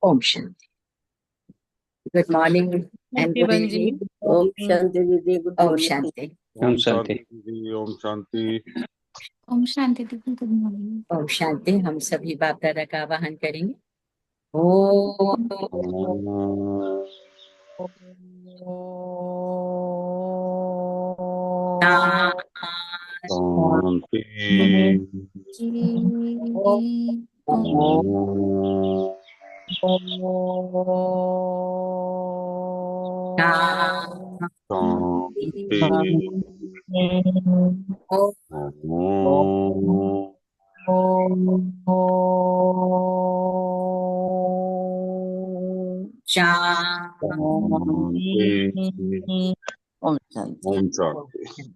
ओम शांति। Good morning and good बहन जी। इवनिंग। ओम शांति दीदी, गुड ओम मॉर्निंग। शांति। ओम शांति दीदी, ओम शांति। ओम शांति दीदी, गुड मॉर्निंग। ओम शांति। हम सभी बाप दादा का आवाहन करेंगे। ओम शांति। ओम शांति। ओम शांति।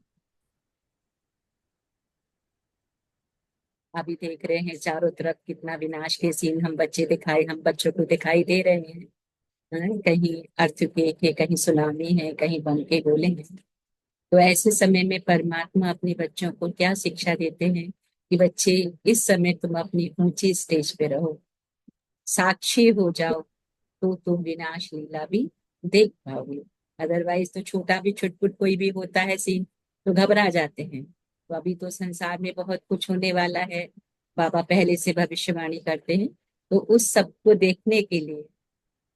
अभी देख रहे हैं चारों तरफ कितना विनाश के सीन हम बच्चों को दिखाई दे रहे हैं। कहीं अर्थक्वेक है, कहीं सुनामी है, कहीं बम के गोले हैं। तो ऐसे समय में परमात्मा अपने बच्चों को क्या शिक्षा देते हैं कि बच्चे, इस समय तुम अपनी ऊंची स्टेज पे रहो, साक्षी हो जाओ, तो तुम विनाश लीला भी देख पाओगे। अदरवाइज तो छोटा भी छुटपुट कोई भी होता है सीन तो घबरा जाते हैं। तो अभी तो संसार में बहुत कुछ होने वाला है, बाबा पहले से भविष्यवाणी करते हैं। तो उस सब को देखने के लिए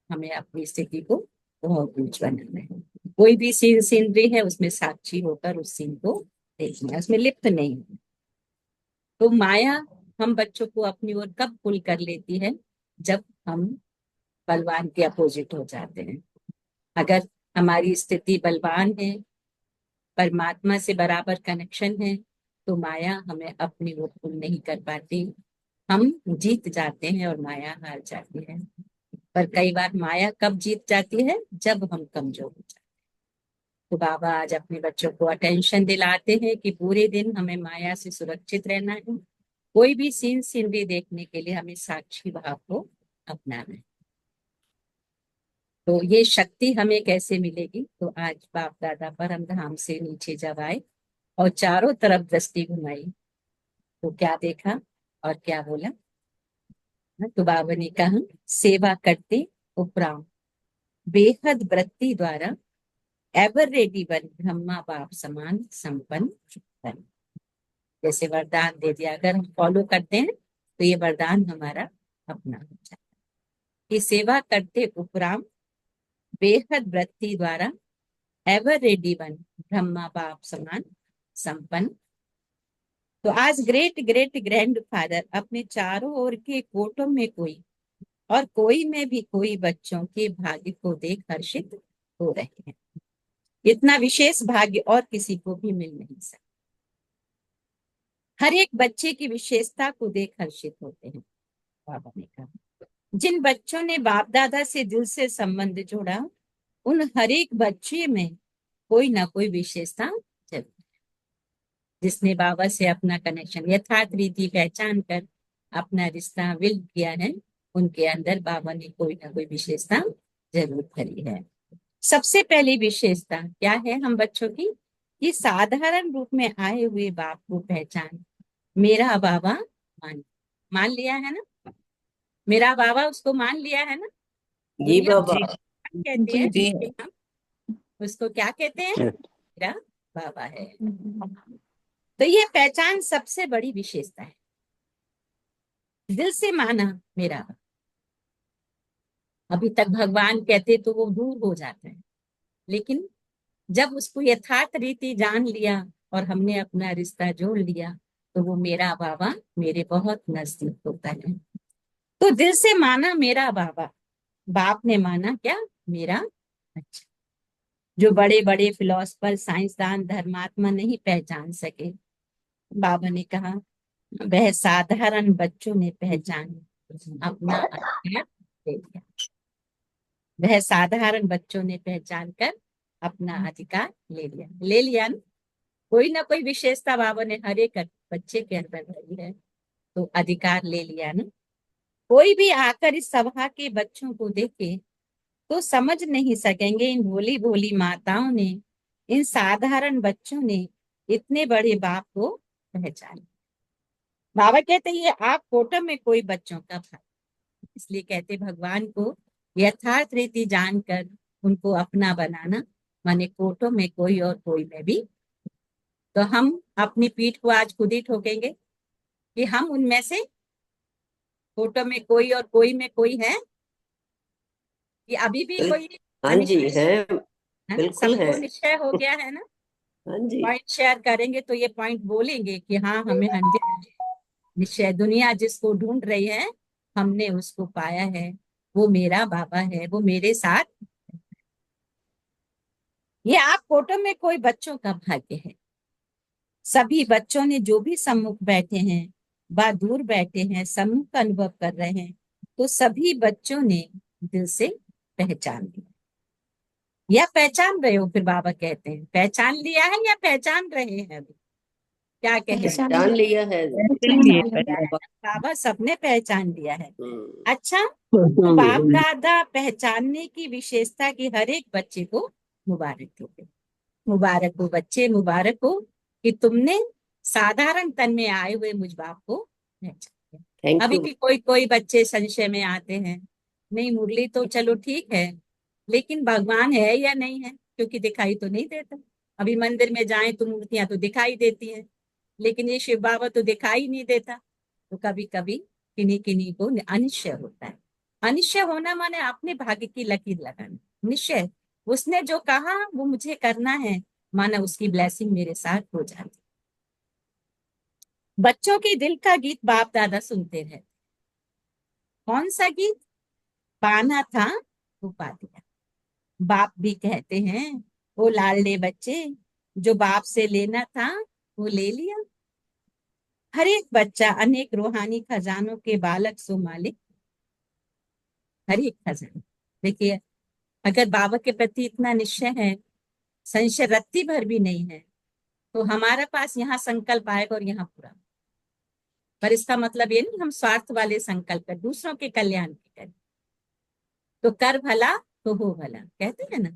हमें अपनी स्थिति को बहुत ऊंच बनाना है। कोई भी सीनरी है उसमें साक्षी होकर उस सीन को देखना है, उसमें लिप्त नहीं है। तो माया हम बच्चों को अपनी ओर कब पुल कर लेती है? जब हम बलवान के अपोजिट हो जाते हैं। अगर हमारी स्थिति बलवान है, परमात्मा से बराबर कनेक्शन है, तो माया हमें अपनी ओर पुल नहीं कर पाती। हम जीत जाते हैं और माया हार जाती है। पर कई बार माया कब जीत जाती है? जब हम कमजोर हो जाते हैं। तो बाबा आज अपने बच्चों को अटेंशन दिलाते हैं कि पूरे दिन हमें माया से सुरक्षित रहना है। कोई भी सीनरी देखने के लिए हमें साक्षी भाव को अपनाना है। तो ये शक्ति हमें कैसे मिलेगी? तो आज बाप दादा परम धाम से नीचे जब आए और चारों तरफ दृष्टि घुमाई तो क्या देखा और क्या बोला? तो बाबा ने कहा, सेवा करते उपराम बेहद वृत्ति द्वारा एवर रेडी बन ब्रह्मा बाप समान संपन्न बन। जैसे वरदान दे दिया, अगर हम फॉलो करते हैं तो ये वरदान हमारा अपना हो जाता है कि सेवा करते उपराम बेहद वृत्ति द्वारा एवर रेडी बन ब्रह्मा बाप समान संपन्न। तो आज ग्रेट ग्रेट ग्रैंड फादर अपने चारों ओर के कोटों में कोई और कोई में भी कोई बच्चों के भाग्य को देख हर्षित हो रहे हैं। इतना विशेष भाग्य और किसी को भी मिल नहीं सकता। हर एक बच्चे की विशेषता को देख हर्षित होते हैं। बाबा ने कहा, जिन बच्चों ने बाप दादा से दिल से संबंध जोड़ा, उन हर एक बच्चे में कोई ना कोई विशेषता जरूर। जिसने बाबा से अपना कनेक्शन यथार्थ रीति पहचान कर अपना रिश्ता विल किया है, उनके अंदर बाबा ने कोई ना कोई विशेषता जरूर करी है। सबसे पहली विशेषता क्या है हम बच्चों की? कि साधारण रूप में आए हुए बाप को पहचान। मेरा बाबा मान लिया है ना? मेरा बाबा उसको मान लिया है ना? जी दुनिया बाबा। कहती है जी। कि हम उसको क्या कहते हैं? मेरा बाबा है। तो ये पहचान सबसे बड़ी विशेषता है। दिल से माना मेरा बाबा। अभी तक भगवान कहते तो वो दूर हो जाते हैं, लेकिन जब उसको यथार्थ रीति जान लिया और हमने अपना रिश्ता जोड़ लिया तो वो मेरा बाबा मेरे बहुत नजदीक होता है। तो दिल से माना मेरा बाबा, बाप ने माना क्या? मेरा अच्छा। जो बड़े बड़े फिलोसफर, साइंसदान, धर्मात्मा नहीं पहचान सके, बाबा ने कहा वह साधारण बच्चों ने पहचान अपना अधिकार ले लिया। वह साधारण बच्चों ने पहचान कर अपना अधिकार ले लिया ना कोई विशेषता बाबा ने हर एक बच्चे के अंदर भरी है, तो अधिकार ले लिया ना। कोई भी आकर इस सभा के बच्चों को देखे तो समझ नहीं सकेंगे इन भोली भोली माताओं ने, इन साधारण बच्चों ने इतने बड़े बाप को पहचाना। बाबा कहते हैं ये आप फोटो में कोई बच्चों का भाई, इसलिए कहते भगवान को यथार्थ रीति जानकर उनको अपना बनाना, माने फोटो में कोई और कोई में भी। तो हम अपनी पीठ को आज खुद ही ठोकेंगे कि हम उनमें से फोटो में कोई और कोई में कोई है, कि अभी भी कोई हाँ जी अनिश्चय है, है ना? बिल्कुल है। सबको निश्चय हो गया है ना। हाँ जी। पॉइंट शेयर करेंगे तो ये पॉइंट बोलेंगे कि हाँ हमें निश्चय, दुनिया जिसको ढूंढ रही है हमने उसको पाया है, वो मेरा बाबा है, वो मेरे साथ। ये आप फोटो में कोई बच्चों का भाग्य है। सभी बच्चों ने जो भी सम्मुख बैठे हैं व दूर बैठे हैं, सम्मुख का अनुभव कर रहे हैं, तो सभी बच्चों ने दिल से पहचान लिया। या पहचान रहे हो? फिर बाबा कहते हैं पहचान लिया है या पहचान रहे हैं अभी? क्या कहें? पहचान जान लिया है। बाबा सबने पहचान लिया है। अच्छा, तो हम्म। बाप दादा पहचानने की विशेषता की हर एक बच्चे को मुबारक हो। मुबारक हो बच्चे, मुबारक हो कि तुमने साधारण तन में आए हुए मुझ बाप को पहचान लिया। थैंक अभी यू। भी कोई कोई बच्चे संशय में आते हैं, नहीं मुरली तो चलो ठीक है, लेकिन भगवान है या नहीं है, क्योंकि दिखाई तो नहीं देता। अभी मंदिर में जाएं तो मूर्तियां तो दिखाई देती हैं, लेकिन ये शिव बाबा तो दिखाई नहीं देता। तो कभी कभी किन्हीं किन्हीं को अनिश्चय होता है। अनिश्चय होना माने अपने भाग्य की लकीर लगाना। निश्चय, उसने जो कहा वो मुझे करना है, माना उसकी ब्लेसिंग मेरे साथ हो जाती। बच्चों के दिल का गीत बाप दादा सुनते रहे। कौन सा गीत? पाना था वो पा दिया। बाप भी कहते हैं वो लाडले बच्चे, जो बाप से लेना था वो ले लिया। हर एक बच्चा अनेक रूहानी खजानों के बालक सो मालिक। हर एक खजाना देखिए, अगर बाबा के प्रति इतना निश्चय है, संशय रत्ती भर भी नहीं है, तो हमारे पास यहाँ संकल्प आएगा और यहाँ पूरा। पर इसका मतलब ये नहीं हम स्वार्थ वाले संकल्प कर दूसरों के कल्याण के करें। तो कर भला तो हो भला, कहते हैं ना।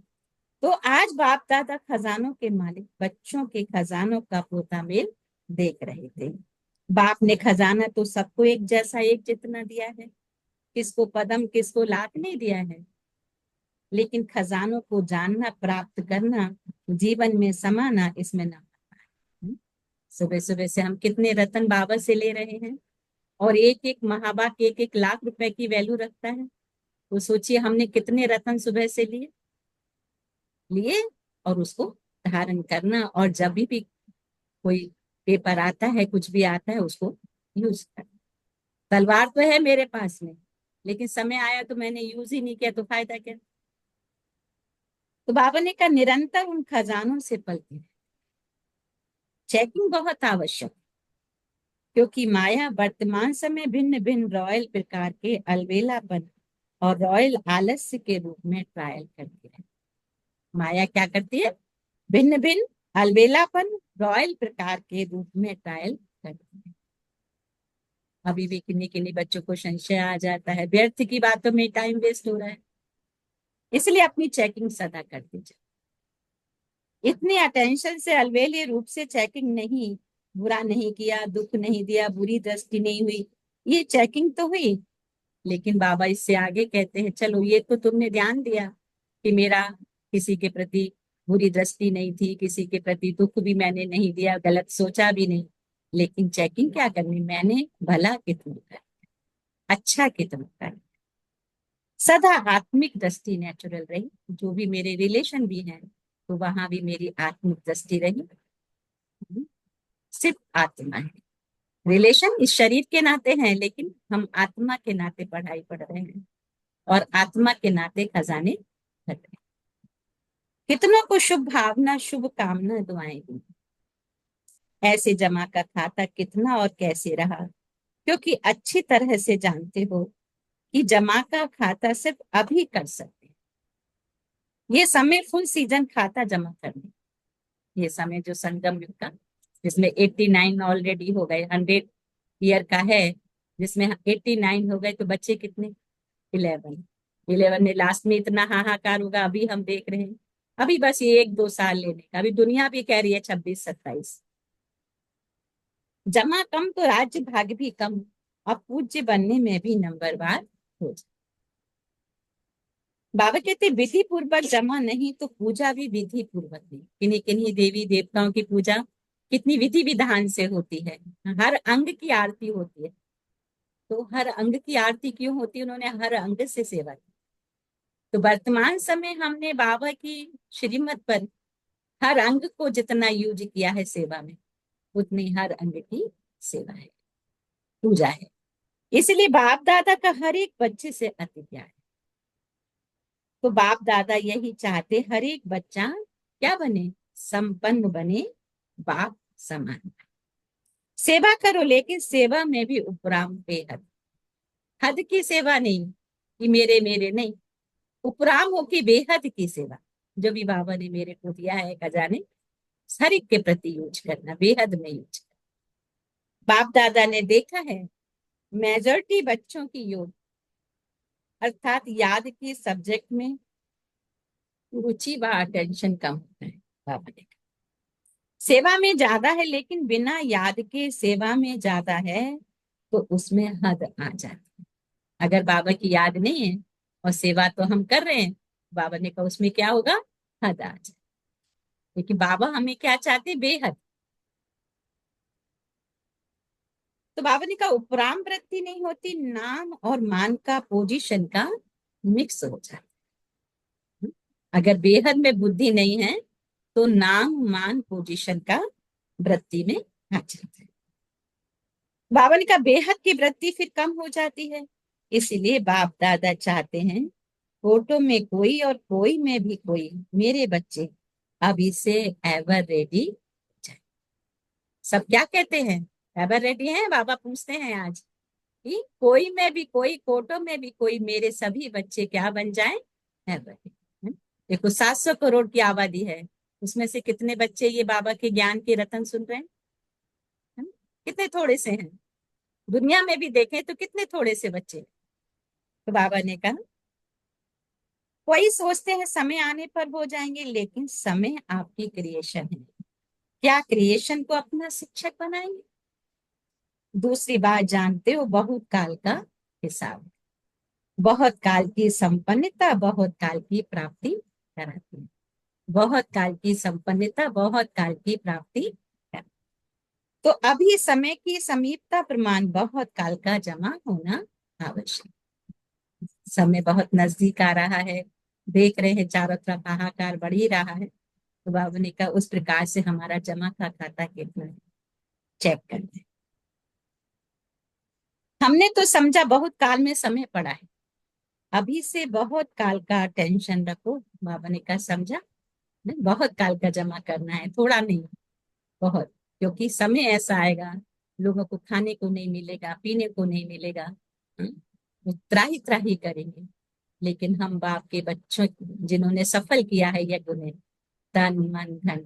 तो आज बाप दादा खजानों के मालिक बच्चों के खजानों का पोता मेल देख रहे थे। बाप ने खजाना तो सबको एक जैसा एक जितना दिया है, किसको पदम किसको लाख नहीं दिया है, लेकिन खजानों को जानना, प्राप्त करना, जीवन में समाना, इसमें ना। सुबह सुबह से हम कितने रतन बाबा से ले रहे हैं, और एक एक महाबाप एक एक लाख रुपए की वैल्यू रखता है। तो सोचिए हमने कितने रतन सुबह से लिए लिए और उसको धारण करना, और जब भी कोई पेपर आता है, कुछ भी आता है, उसको यूज करना। तलवार तो है मेरे पास में, लेकिन समय आया तो मैंने यूज ही नहीं किया, तो फायदा क्या? तो बाबा ने कहा निरंतर उन खजानों से पलते रहे। चेकिंग बहुत आवश्यक, क्योंकि माया वर्तमान समय भिन्न भिन्न रॉयल प्रकार के अलबेलापन और रॉयल आलस्य के रूप में ट्रायल करती है। माया क्या करती है? भिन्न भिन्न अलबेलापन रॉयल प्रकार के रूप में ट्रायल करती है। अभी भी किन्हीं किन्हीं बच्चों को संशय आ जाता है, व्यर्थ की बातों में टाइम वेस्ट हो रहा है, इसलिए अपनी चेकिंग सदा कर दीजिए। इतनी अटेंशन से अलवेले रूप से चेकिंग नहीं, बुरा नहीं किया, दुख नहीं दिया, बुरी दृष्टि नहीं हुई, ये चेकिंग तो हुई। लेकिन बाबा इससे आगे कहते हैं चलो ये तो तुमने ध्यान दिया कि मेरा किसी के प्रति बुरी दृष्टि नहीं थी, किसी के प्रति दुख भी मैंने नहीं दिया, गलत सोचा भी नहीं, लेकिन चेकिंग क्या करनी, मैंने भला कितना कर, अच्छा कितना कर। सदा आत्मिक दृष्टि नेचुरल रही, जो भी मेरे रिलेशन भी हैं तो वहां भी मेरी आत्मिक दृष्टि रही। सिर्फ आत्मा है, रिलेशन इस शरीर के नाते हैं, लेकिन हम आत्मा के नाते पढ़ाई पढ़ रहे हैं और आत्मा के नाते खजाने भर रहे हैं। कितनों को शुभ भावना शुभ कामना दुआएं दी। ऐसे जमा का खाता कितना और कैसे रहा, क्योंकि अच्छी तरह से जानते हो कि जमा का खाता सिर्फ अभी कर सकते हैं। ये समय फुल सीजन खाता जमा करने, ये समय जो संगम युग का, जिसमें 89 ऑलरेडी हो गए, 100 ईयर का है, जिसमें 89 हो गए, तो बच्चे कितने? 11। 11 ने लास्ट में इतना हाहाकार होगा, अभी हम देख रहे हैं। अभी बस ये 1-2 साल लेने का, अभी दुनिया भी कह रही है 26-27। जमा कम तो राज्य भाग भी कम, अब पूज्य बनने में भी नंबरवार हो जाए। बाबा कहते विधि पूर्वक जमा नहीं तो पूजा भी विधि पूर्वक नहीं। किन्हीं किन्हीं देवी देवताओं की पूजा कितनी विधि विधान से होती है, हर अंग की आरती होती है। तो हर अंग की आरती क्यों होती है? उन्होंने हर अंग से सेवा की। तो वर्तमान समय हमने बाबा की श्रीमत पर हर अंग को जितना यूज किया है सेवा में, उतनी हर अंग की सेवा है, पूजा है। इसलिए बाप दादा का हर एक बच्चे से अति प्यार है। तो बाप दादा यही चाहते, हर एक बच्चा क्या बने? संपन्न बने, बाप समान। सेवा करो, लेकिन सेवा में भी उपराम बेहद। हद की सेवा नहीं कि मेरे मेरे नहीं, उपराम हो कि बेहद की सेवा। जो भी बाबा ने मेरे को दिया है खजाने, हर एक के प्रति यूज करना, बेहद में यूज करना। बाप दादा ने देखा है मेजॉरिटी बच्चों की योग अर्थात याद की सब्जेक्ट में रुचि व अटेंशन कम होता है। बाबा ने कहा सेवा में ज्यादा है, लेकिन बिना याद के सेवा में ज्यादा है तो उसमें हद आ जाती है। अगर बाबा की याद नहीं है और सेवा तो हम कर रहे हैं, बाबा ने कहा उसमें क्या होगा? हद आ जाए। लेकिन बाबा हमें क्या चाहते? बेहद। तो बाबा ने कहा उपराम वृत्ति नहीं होती, नाम और मान का पोजीशन का मिक्स हो जाता है। अगर बेहद में बुद्धि नहीं है तो नाम मान पोजीशन का वृत्ति में आ जाता है। बाबा ने कहा बेहद की वृत्ति फिर कम हो जाती है। इसलिए बाप दादा चाहते हैं फोटो में कोई और कोई में भी कोई, मेरे बच्चे अभी से एवर रेडी। सब क्या कहते हैं? एवर रेडी हैं? बाबा पूछते हैं आज कि कोई में भी कोई, फोटो में भी कोई, मेरे सभी बच्चे क्या बन जाएं? Ever ready. देखो 700 करोड़ की आबादी है, उसमें से कितने बच्चे ये बाबा के ज्ञान के रतन सुन रहे हैं? है ना? कितने थोड़े से हैं। दुनिया में भी देखें तो कितने थोड़े से बच्चे। तो बाबा ने कहा कोई सोचते हैं समय आने पर हो जाएंगे, लेकिन समय आपकी क्रिएशन है। क्या क्रिएशन को अपना शिक्षक बनाएंगे? दूसरी बात जानते हो, बहुत काल का हिसाब, बहुत काल की संपन्नता बहुत काल की प्राप्ति कराती है। बहुत काल की संपन्नता बहुत काल की प्राप्ति कराती। तो अभी समय की समीपता प्रमाण बहुत काल का जमा होना आवश्यक। समय बहुत नजदीक आ रहा है, देख रहे हैं चारों तरफ हाहाकार बढ़ ही रहा है। तो बाबा ने कहा उस प्रकार से हमारा जमा का खाता कितना है चेक कर दे। हमने तो समझा बहुत काल में समय पड़ा है, अभी से बहुत काल का टेंशन रखो। बाबा ने कहा समझा, नहीं बहुत काल का जमा करना है, थोड़ा नहीं, बहुत। क्योंकि समय ऐसा आएगा लोगों को खाने को नहीं मिलेगा, पीने को नहीं मिलेगा, वो त्राही त्राही करेंगे। लेकिन हम बाप के बच्चों जिन्होंने सफल किया है यज्ञ में, तन मन धन,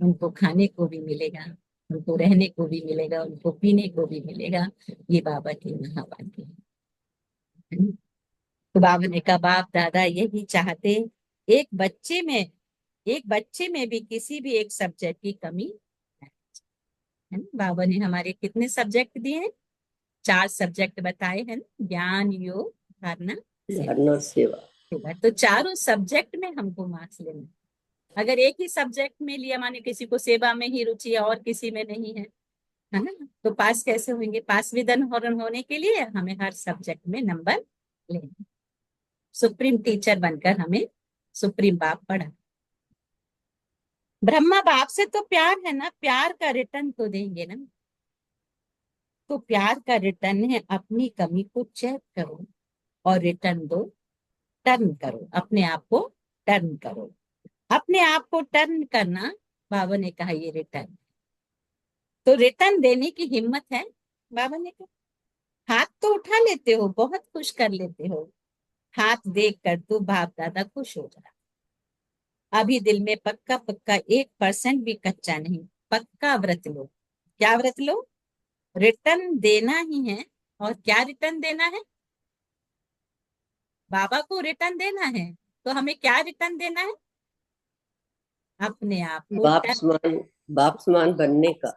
उनको खाने को भी मिलेगा, उनको रहने को भी मिलेगा, उनको पीने को भी मिलेगा। ये बाबा की महाभाग्य है। तो बाबा ने कहा बाप दादा यही चाहते, एक बच्चे में एक बच्चे में भी किसी भी एक सब्जेक्ट की कमी है ना। बाबा ने हमारे कितने सब्जेक्ट दिए हैं? 4 सब्जेक्ट बताए हैं ना, ज्ञान योग धारणा धारणा सेवा। सेवा। तो चारों सब्जेक्ट में हमको मार्क्स लेना है। अगर एक ही सब्जेक्ट में लिया, माने किसी को सेवा में ही रुचि है और किसी में नहीं है ना, तो पास कैसे होंगे? पास विदन होने के लिए हमें हर सब्जेक्ट में नंबर लेना। सुप्रीम टीचर बनकर हमें सुप्रीम बाप पढ़ा। ब्रह्मा बाप से तो प्यार है ना, प्यार का रिटर्न तो देंगे ना। तो प्यार का रिटर्न है अपनी कमी को चेक करो और रिटर्न दो, टर्न करो, अपने आप को टर्न करो। अपने आप को टर्न करना, बाबा ने कहा ये रिटर्न। तो रिटर्न देने की हिम्मत है? बाबा ने कहा हाथ तो उठा लेते हो, बहुत खुश कर लेते हो, हाथ देख कर तो बाप दादा खुश हो जा। अभी दिल में पक्का पक्का 1% भी कच्चा नहीं, पक्का व्रत लो। क्या व्रत लो? रिटर्न देना ही है। और क्या रिटर्न देना है? बाबा को रिटर्न देना है। तो हमें क्या रिटर्न देना है? अपने आप को बाप टर्न, समान, बाप समान बनने का।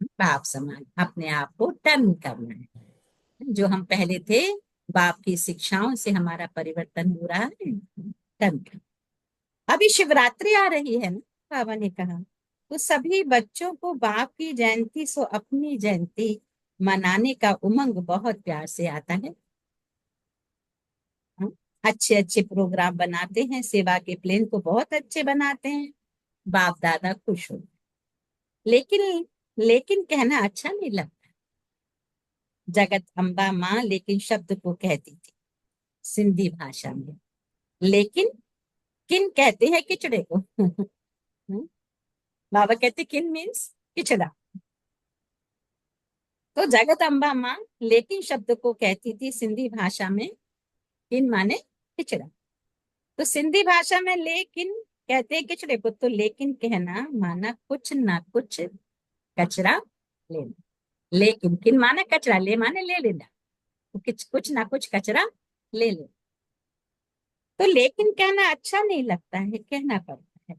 बाप समान अपने आप को टर्न करना है। जो हम पहले थे, बाप की शिक्षाओं से हमारा परिवर्तन हो रहा है, टर्न कर। अभी शिवरात्रि आ रही है ना, बाबा ने कहा तो सभी बच्चों को बाप की जयंती सो अपनी जयंती मनाने का उमंग बहुत प्यार से आता है। हम अच्छे अच्छे प्रोग्राम बनाते हैं, सेवा के प्लान को बहुत अच्छे बनाते हैं, बाप दादा खुश हो। लेकिन लेकिन कहना अच्छा नहीं लगता। जगत अम्बा माँ लेकिन शब्द को कहती थी सिंधी भाषा में, लेकिन किन कहते हैं किचड़े को। बाबा कहते किन मीन्स किचड़ा। तो जगत अम्बा माँ लेकिन शब्द को कहती थी सिंधी भाषा में, किन माने किचड़ा। तो सिंधी भाषा में लेकिन कहते हैं किचड़े को, तो लेकिन कहना माना कुछ ना कुछ कचरा लेना। लेकिन किन माना कचरा, ले माने ले लेना, तो कुछ ना कुछ कचरा ले ले। तो लेकिन कहना अच्छा नहीं लगता है, कहना पड़ता है।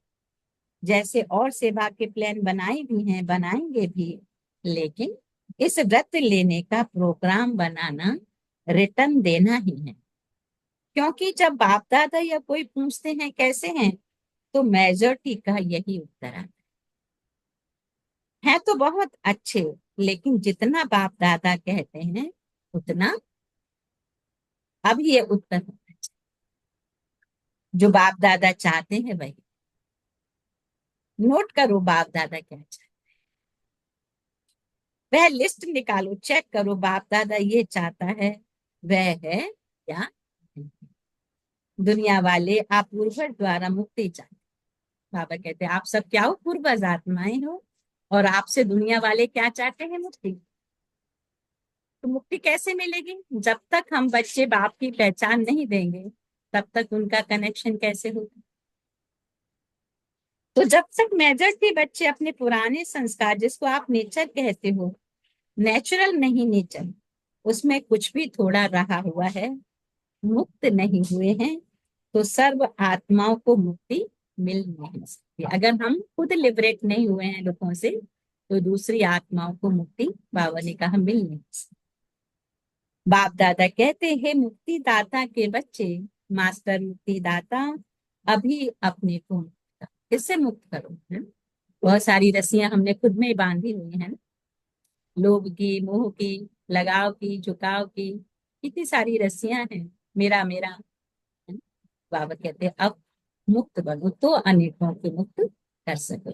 जैसे और सेवा के प्लान बनाए भी हैं, बनाएंगे भी, लेकिन इस व्रत लेने का प्रोग्राम बनाना रिटर्न देना ही है। क्योंकि जब बाप दादा या कोई पूछते हैं कैसे हैं, तो मेजोरिटी का यही उत्तर आता है तो बहुत अच्छे, लेकिन जितना बाप दादा कहते हैं उतना। अब ये उत्तर होना चाहिए, जो बाप दादा चाहते हैं वही। नोट करो बाप दादा क्या चाहते, वह लिस्ट निकालो, चेक करो बाप दादा ये चाहता है वह है क्या नहीं। दुनिया वाले आप पूर्वज द्वारा मुक्ति चाहते, बाबा कहते हैं आप सब क्या हो, पूर्वज आत्माएं हो, और आपसे दुनिया वाले क्या चाहते हैं, मुक्ति। तो मुक्ति कैसे मिलेगी? जब तक हम बच्चे बाप की पहचान नहीं देंगे, तब तक उनका कनेक्शन कैसे होगा? तो जब तक मेजॉरिटी बच्चे अपने पुराने संस्कार, जिसको आप नेचर कहते हो, नेचुरल नहीं नेचर, उसमें कुछ भी थोड़ा रहा हुआ है, मुक्त नहीं हुए हैं, तो सर्व आत्माओं को मुक्ति मिल नहीं सकती। अगर हम खुद लिबरेट नहीं हुए हैं दुखों से, तो दूसरी आत्माओं को मुक्ति, बाबा ने कहा, मिल नहीं सकती। बाप दादा कहते हैं मुक्ति दाता के बच्चे, मास्टर मुक्ति दाता, अभी अपने को मुक्त करो। किससे मुक्त करो है? बहुत सारी रस्सियां हमने खुद में ही बांधी हुई है ना, लोभ की, मोह की, लगाव की, झुकाव की, कितनी सारी रस्सियां हैं, मेरा मेरा है? बाबा कहते हैं अब मुक्त बनो तो अनेकों को मुक्त कर सको।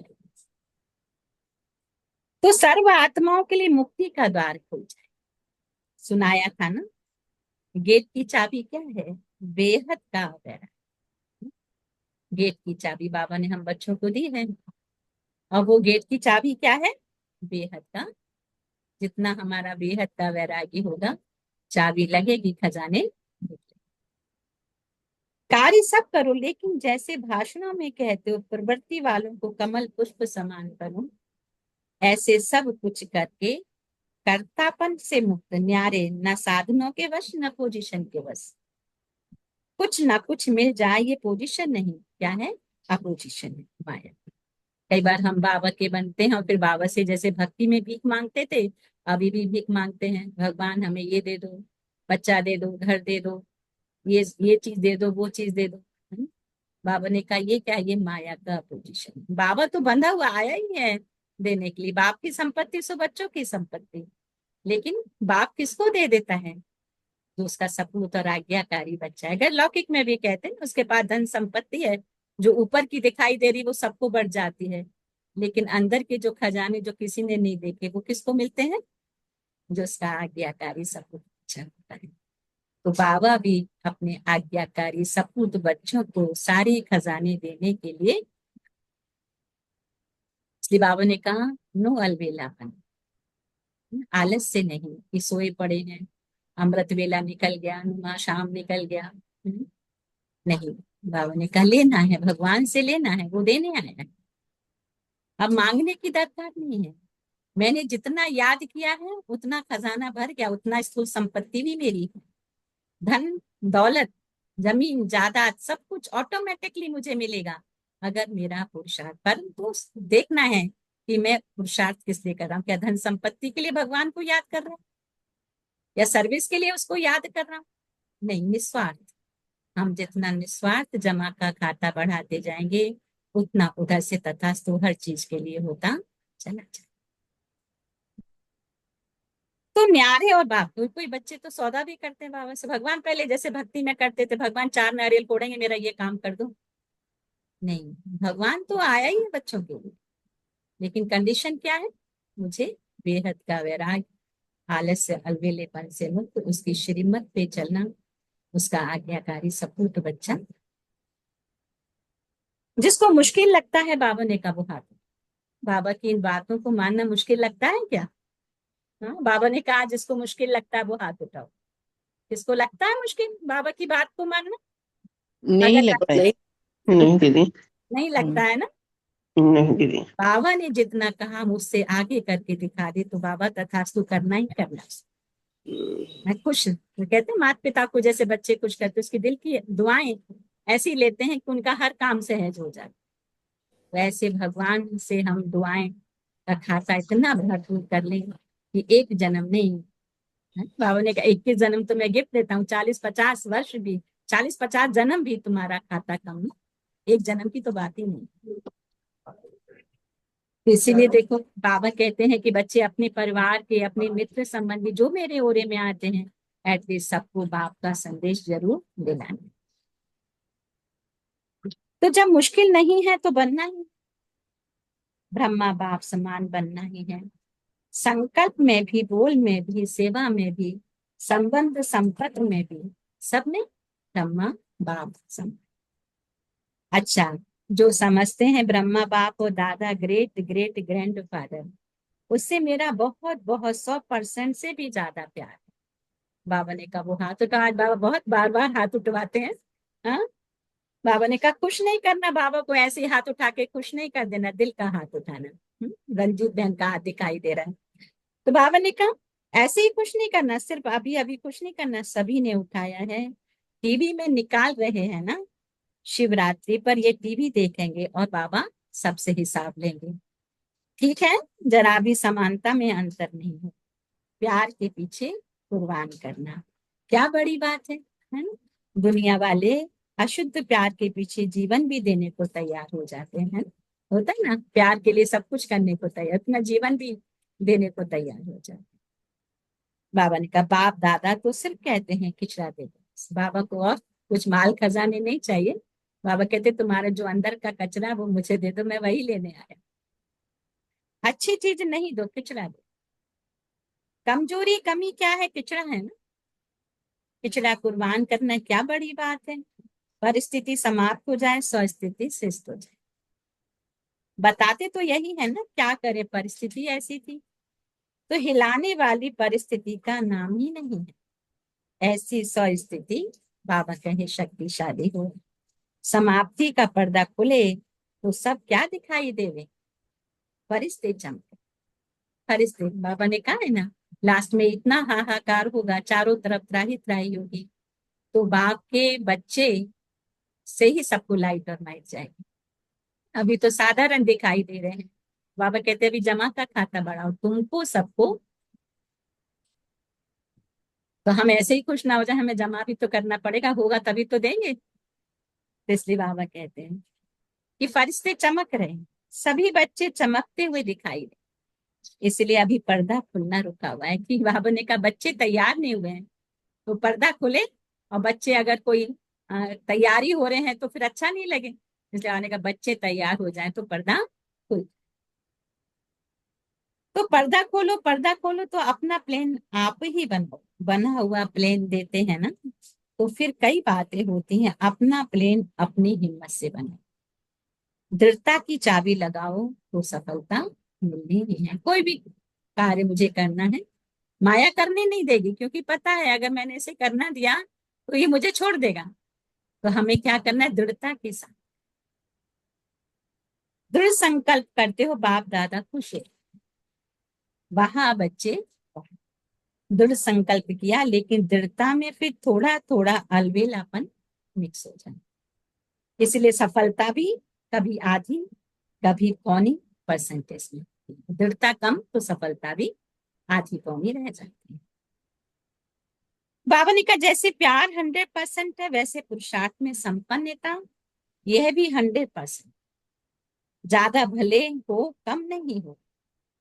तो सर्व आत्माओं के लिए मुक्ति का द्वार खुल जाए। सुनाया था ना, गेट की चाबी क्या है? बेहद का वैरा। गेट की चाबी बाबा ने हम बच्चों को दी है, और वो गेट की चाबी क्या है? बेहद का। जितना हमारा बेहद का वैरागी होगा, चाबी लगेगी, खजाने निकलेंगे। कार्य सब करो, लेकिन जैसे भाषणों में कहते हो प्रवृत्ति वालों को कमल पुष्प समान करो, ऐसे सब कुछ करके कर्तापन से मुक्त, न्यारे, न साधनों के वश न पोजीशन के वश। कुछ ना कुछ मिल जाए, ये पोजीशन नहीं, क्या है? अपोजिशन है, माया। कई बार हम बाबा के बनते हैं और फिर बाबा से जैसे भक्ति में भीख मांगते थे, अभी भी भीख मांगते हैं, भगवान हमें ये दे दो, बच्चा दे दो, घर दे दो, ये चीज दे दो, वो चीज दे दो। बाबा ने कहा ये क्या, ये माया का पोजीशन। बाबा तो बंधा हुआ आया ही है देने के लिए, बाप की संपत्ति सो बच्चों की संपत्ति। लेकिन बाप किसको दे देता है? जो उसका सपूत और आज्ञाकारी बच्चा है। अगर लौकिक में भी कहते हैं उसके पास धन संपत्ति है, जो ऊपर की दिखाई दे रही वो सबको बढ़ जाती है, लेकिन अंदर के जो खजाने जो किसी ने नहीं देखे वो किसको मिलते हैं? जो उसका आज्ञाकारी सपूत बच्चा होता है। तो बाबा भी अपने आज्ञाकारी सपूत बच्चों को सारे खजाने देने के लिए इसलिए बाबा ने कहा नो अलबेलापन, आलस से नहीं कि सोए पड़े हैं, अमृत वेला निकल गया, नुमा शाम निकल गया। नहीं, बाबा ने कहा लेना है, भगवान से लेना है, वो देने आया है। अब मांगने की दरकार नहीं है। मैंने जितना याद किया है उतना खजाना भर गया, उतना स्थूल संपत्ति भी मेरी है। धन दौलत जमीन जायदाद सब कुछ ऑटोमेटिकली मुझे मिलेगा अगर मेरा पुरुषार्थ, परंतु देखना है कि मैं पुरुषार्थ किस लिए कर रहा हूँ। क्या धन संपत्ति के लिए भगवान को याद कर रहा हूँ या सर्विस के लिए उसको याद कर रहा हूँ? नहीं, निस्वार्थ। हम जितना निस्वार्थ जमा का खाता बढ़ाते जाएंगे उतना उधर से तथास्तु हर चीज के लिए होता चला जाए। तो न्यारे और बाप, कोई कोई बच्चे तो सौदा भी करते हैं बाबा से। भगवान पहले जैसे भक्ति में करते थे, भगवान 4 नारियल फोड़ेंगे मेरा ये काम कर दो। नहीं, भगवान तो आया ही है बच्चों के लिए, लेकिन कंडीशन क्या है? मुझे बेहद का वैराग, आलस्य अलवेलेपन से मुक्त, उसकी श्रीमत पे चलना, उसका आज्ञाकारी सपूत बच्चा। जिसको मुश्किल लगता है बाबा ने कहा वो हाथ, बाबा की इन बातों को मानना मुश्किल लगता है क्या? हाँ, बाबा ने कहा जिसको मुश्किल लगता है वो हाथ उठाओ। किसको लगता है मुश्किल बाबा की बात को मानना? नहीं अगर लगता है। नहीं, नहीं दीदी। नहीं लगता है ना? नहीं दीदी। बाबा ने जितना कहा मुझसे आगे करके दिखा दे तो बाबा तथास्तु करना ही करना। मैं खुश, वो कहते हैं माता पिता को जैसे बच्चे खुश करते उसकी दिल की दुआएं ऐसी लेते हैं कि उनका हर काम सहज हो जाए। वैसे भगवान से हम दुआएं का खाता इतना भरपूर कर लें कि एक जन्म नहीं है? बाबा ने कहा 21 जन्म तो मैं गिफ्ट देता हूँ, 40-50 वर्ष भी, 40-50 जन्म भी तुम्हारा खाता कम ना, एक जन्म की तो बात ही नहीं। तो इसीलिए देखो बाबा कहते हैं कि बच्चे अपने परिवार के, अपने मित्र संबंधी जो मेरे ओरे में आते हैं, एटलीस्ट सबको बाप का संदेश जरूर दिलाएं। तो जब मुश्किल नहीं है तो बनना ही, ब्रह्मा बाप समान बनना ही है। संकल्प में भी, बोल में भी, सेवा में भी, संबंध संपत्ति में भी, सब में ब्रह्मा बाप समान। अच्छा, जो समझते हैं ब्रह्मा बाप और दादा ग्रेट ग्रेट ग्रैंडफादर, उससे मेरा बहुत बहुत 100% से भी ज्यादा प्यार है। बाबा ने कहा वो हाथ उठा, आज बाबा बहुत बार बार हाथ उठवाते हैं। हाँ, बाबा ने कहा खुश नहीं करना, बाबा को ऐसे ही हाथ उठा के खुश नहीं कर देना, दिल का हाथ उठाना। रंजीत बहन का हाथ दिखाई दे रहा है। तो बाबा ने कहा ऐसे ही खुश नहीं करना, सिर्फ अभी अभी खुश नहीं करना, सभी ने उठाया है। टीवी में निकाल रहे हैं ना, शिवरात्रि पर ये टीवी देखेंगे और बाबा सबसे हिसाब लेंगे। ठीक है, जरा भी समानता में अंतर नहीं है। प्यार के पीछे कुर्बान करना क्या बड़ी बात है ना? दुनिया वाले अशुद्ध प्यार के पीछे जीवन भी देने को तैयार हो जाते हैं। होता है ना, प्यार के लिए सब कुछ करने को तैयार, अपना जीवन भी देने को तैयार हो जाते हैं। बाबा ने कहा बाप दादा तो सिर्फ कहते हैं खिचड़ा दे दो, बाबा को और कुछ माल खजाने नहीं चाहिए। बाबा कहते तुम्हारा जो अंदर का कचरा है वो मुझे दे दो, मैं वही लेने आया। अच्छी चीज नहीं दो, खिचड़ा दो। कमजोरी कमी क्या है? खिचड़ा है ना, खिचड़ा कुर्बान करना क्या बड़ी बात है? परिस्थिति समाप्त हो जाए, स्वस्थिति शिष्ट हो जाए। बताते तो यही है ना, क्या करे परिस्थिति ऐसी थी। तो हिलाने वाली परिस्थिति का नाम ही नहीं है। ऐसी स्वस्थिति बाबा कहे शक्तिशाली हो, समाप्ति का पर्दा खुले तो सब क्या दिखाई देवे? फरिश्ते चमके। फरिश्ते, बाबा ने कहा है ना, लास्ट में इतना हाहाकार होगा, चारों तरफ त्राही त्राही होगी, तो बाप के बच्चे से ही सबको लाइट और माइट जाएगी। अभी तो साधारण दिखाई दे रहे हैं। बाबा कहते हैं अभी जमा का खाता बढ़ाओ, तुमको सबको। तो हम ऐसे ही खुश ना हो जाए, हमें जमा भी तो करना पड़ेगा, होगा तभी तो देंगे। तो इसलिए बाबा कहते हैं कि फरिश्ते चमक रहे हैं, सभी बच्चे चमकते हुए दिखाई दे। इसलिए अभी पर्दा खुलना रुका हुआ है कि बाबा ने कहा बच्चे तैयार नहीं हुए हैं तो पर्दा खुले, और बच्चे अगर कोई तैयारी हो रहे हैं तो फिर अच्छा नहीं लगे। इसलिए बाबा ने कहा बच्चे तैयार हो जाए तो पर्दा खुल। तो पर्दा खोलो, पर्दा खोलो तो अपना प्लेन आप ही बनाओ। बना हुआ प्लेन देते हैं ना, तो फिर कई बातें होती हैं। अपना प्लेन अपनी हिम्मत से बनाओ। दृढ़ता की चाबी लगाओ तो सफलता मिलनी ही है। कोई भी कार्य मुझे करना है, माया करने नहीं देगी, क्योंकि पता है अगर मैंने इसे करना दिया तो ये मुझे छोड़ देगा। तो हमें क्या करना है, दृढ़ता के साथ दृढ़ संकल्प करते हो, बाप दादा खुश है। वहां बच्चे दृढ़ संकल्प किया, लेकिन दृढ़ता में फिर थोड़ा थोड़ा अलबेलापन मिक्स हो जाए। इसलिए सफलता भी कभी आधी कभी पौनी परसेंटेज में, दृढ़ता कम तो सफलता भी आधी पौनी रह जाती है। बाबा ने कहा जैसे प्यार 100% है, वैसे पुरुषार्थ में संपन्नता यह भी 100%। ज्यादा भले हो कम नहीं हो,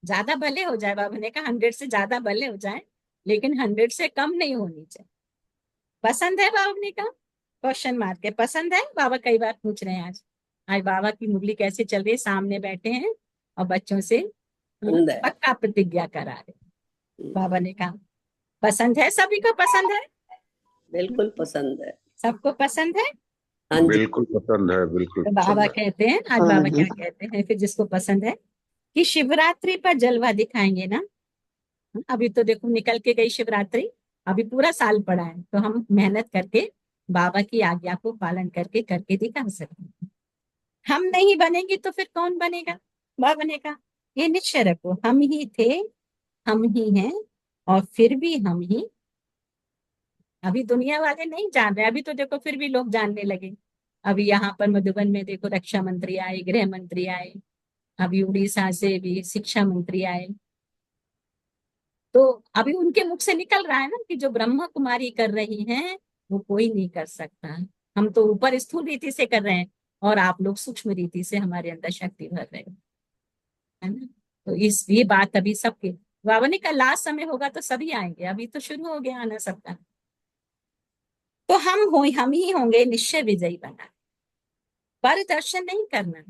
ज्यादा भले हो जाए, बाबा ने कहा 100 से ज्यादा भले हो जाए, लेकिन 100 से कम नहीं होनी चाहिए। पसंद है, बाबा ने कहा क्वेश्चन मार के, पसंद है? बाबा कई बार पूछ रहे हैं। आज आज बाबा की मुरली कैसे चल रही है, सामने बैठे हैं और बच्चों से पसंद है। पक्का प्रतिज्ञा करा रहे। बाबा ने कहा पसंद है, सभी को पसंद है, बिल्कुल पसंद है। सबको पसंद है। हाँ जी। बिल्कुल पसंद है, बिल्कुल तो बाबा पसंद है। कहते हैं, आज हाँ बाबा जी। क्या कहते हैं फिर जिसको पसंद है, कि शिवरात्रि पर जलवा दिखाएंगे ना। अभी तो देखो निकल के गई शिवरात्रि, अभी पूरा साल पड़ा है, तो हम मेहनत करके बाबा की आज्ञा को पालन करके करके दिखा सकते हैं। हम नहीं बनेंगे तो फिर कौन बनेगा? बाबा ने कहा ये निश्चय रखो, हम ही थे, हम ही हैं, और फिर भी हम ही। अभी दुनिया वाले नहीं जान रहे, अभी तो देखो फिर भी लोग जानने लगे। अभी यहाँ पर मधुबन में देखो रक्षा मंत्री आए, गृह मंत्री आए, अभी उड़ीसा से भी शिक्षा मंत्री आए। तो अभी उनके मुख से निकल रहा है ना कि जो ब्रह्मा कुमारी कर रही हैं वो कोई नहीं कर सकता। हम तो ऊपर स्थूल रीति से कर रहे हैं, और आप लोग सूक्ष्म रीति से हमारे अंदर शक्ति भर रहे हो, है ना। तो इस ये बात अभी सबके, बाबा ने कहा लास्ट समय होगा तो सभी आएंगे, अभी तो शुरू हो गया आना सबका। तो हम ही होंगे निश्चय विजयी बना। पर दर्शन नहीं करना,